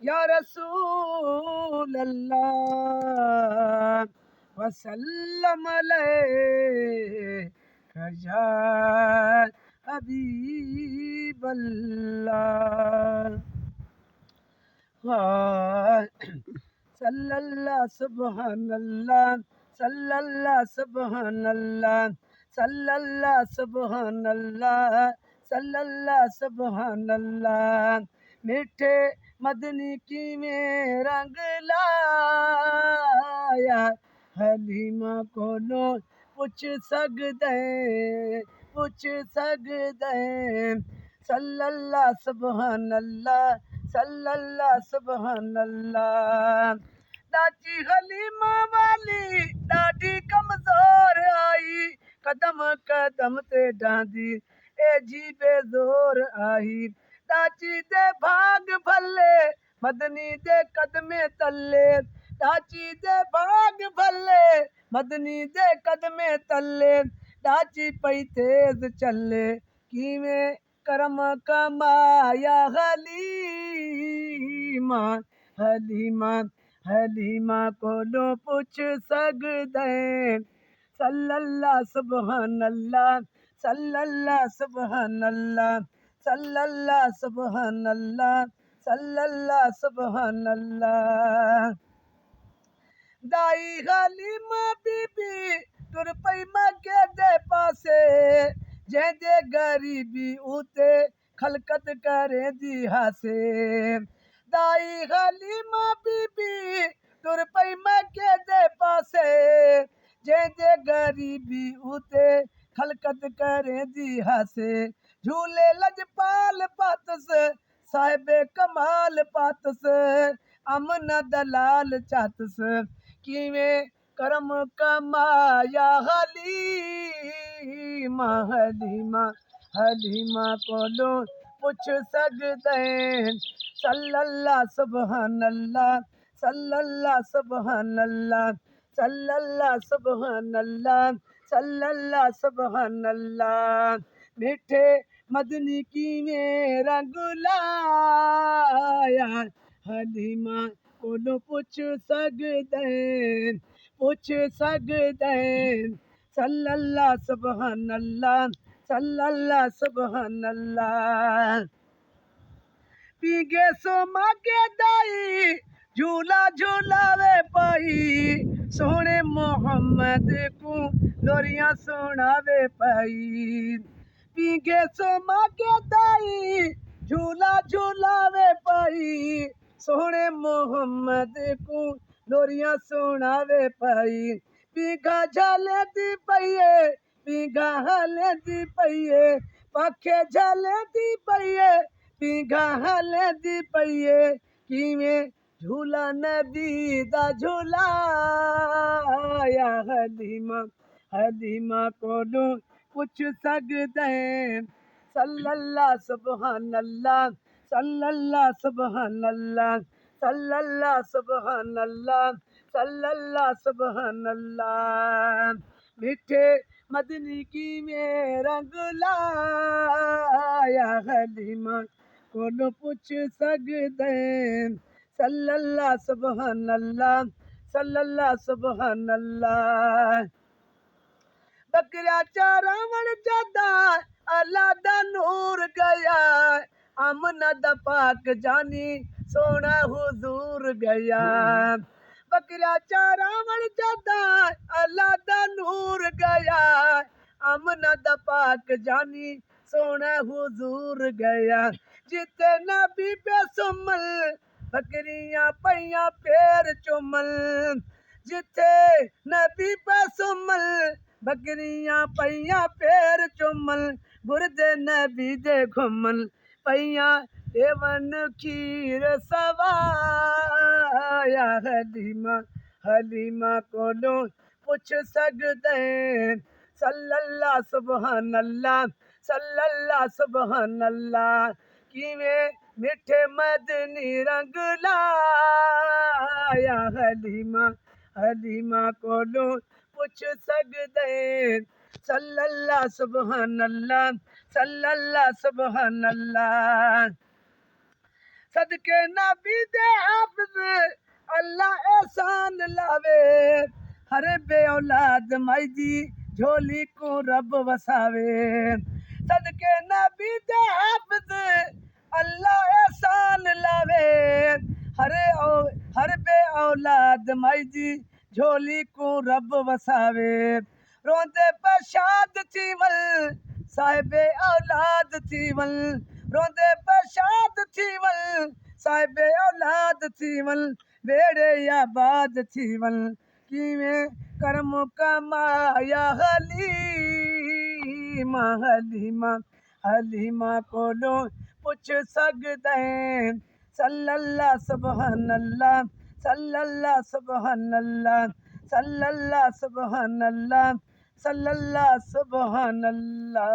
या रसूल अल्लाह वसल्लम अलैका या हबीब अल्लाह। सल्लल्लाह सुबहानल्लाह, सल्लल्लाह सुबहानल्लाह, सल्लल्लाह सुबहानल्लाह, सल्लल्लाह सुबहानल्लाह। मीठे मदनी की में रंग लाया, हलीमा कोलो पुछ सकदे, पुछ सकदे। सल्लल्लाह सुबहानल्लाह, सल्लल्लाह सुबहानल्लाह। दाची हलीमा वाली ॾाढी कमज़ोर आई, कदम कदम ते डांदी ए जी बेज़ोर आई। दाची दे भाग भले मदनी दे कदमे तले, दाची दे भाग भले मदनी दे कदमे तले। दाची पई तेज चले किवें करम कमाया हलीमा, हलीमा हलीमा कोलो पुछ सकदे। सल्लल्लाह सुबहानल्लाह, सल्लल्लाह सुबहानल्लाह, सल्लल्लाह सुबहानल्लाह, सल्लल्लाह सुबहानल्लाह। दाई हलीमा बीबी तुर पई मके दे पासे, जंहिंजे गरीबी उते खलकत करे दी हासे। दाई हलीमा बीबी तुर पई मके दे पासे, जंहिंजे गरीबी उते खलकत करे दी हासे। झूले लजपाल पातस, साहिबे कमाल पातस, अमन दलाल चातस किवें करम कमाया हलीमा, हलीमा हलीमा कोलो पुछ सकदे। सल्लल्लाह सुबहानल्लाह, सल्लल्लाह सुबहानल्लाह, सल्लल्लाह सुबहानल्लाह, सल्लल्लाह सुबहानल्लाह। मीठे मदनी की में रंग लाया, हलीमा कोलो पुछ सकदे, पुछ सकदे। सल्लल्लाह सुबहानल्लाह, सल्लल्लाह सुबहानल्लाह। पीगे सो मागे दाई झूला झूलावे पाई, सोहणे मोहम्मद को लोरियां सुनावे पाई। पीगे सो मागे दाई झूला झूलावे पाई, सोहणे मोहम्मद को लोरियां सुनावे पाई। पीघा झाले दी पईए, पीघा हले दी पईए, पाखे झाले दी पईए, पीघा हले दी पईए किवें झूला नबी दा झूलाया। हलीमा, हलीमा कोलो पुछ सकदे। सल्लल्लाह सुबहानल्लाह, सल्लल्लाह सुबहानल्लाह, सल्लल्लाह सुबहानल्लाह, सल्लल्लाह सुबहानल्लाह। मीठे मदनी की में रंग लाया, हलीमा कोलो पुछ सकदे। सल्लल्लाह सुबहानल्लाह, सल्लल्लाह सुबहानल्लाह। बकरिया चारावण जादा अल्लाह दा नूर गया, आमना दा पाक जानी सोना हुजूर गया। बकरिया चारावण जादा अल्लाह दा नूर गया, आमना दा पाक जानी सोना हुजूर गया। जिते नबी पे सुमल बकरियां पईयां पैर चुमल, जिथे नबी पे सुमल बकरियां पईयां पैर चुमल। गुरदे नबी दे घुमल पईयां देवन खीर सवाया। हलीमा, हलीमा कोलो पुछ सकदे। सल्लल्लाह सुबहानल्लाह, सल्लल्लाह सुबहानल्लाह। किवें मिठे मदनी रंग लाया, हलीमा, हलीमा कोलो पुछ सकदे। सल्लल्लाह सुबहानल्लाह, सल्लल्लाह सुबहानल्लाह। सदके नबी दे हाफिज अल्लाह एहसान लावे हर बे औलाद माई जी झोली को रब वसावे सदके नबी दे हाफिज अल्लाह एहसान लावे हर बे औलाद माई जी झोली को रब वसावे रोंदे पशाद थी वल साहिबे औलाद थी वल रोंदे पशाद थी वल साहिबे औलाद थी वल बेड़े आबाद थी वल किवें कर्म कमाया हलीमा हलीमा हलीमा कोलों पुछ सकदे सल्लल्लाह सुभान अल्लाह सल्लल्लाह सुभान अल्लाह सल्लल्लाह सुभान अल्लाह सल्लल्लाह सुभान अल्लाह।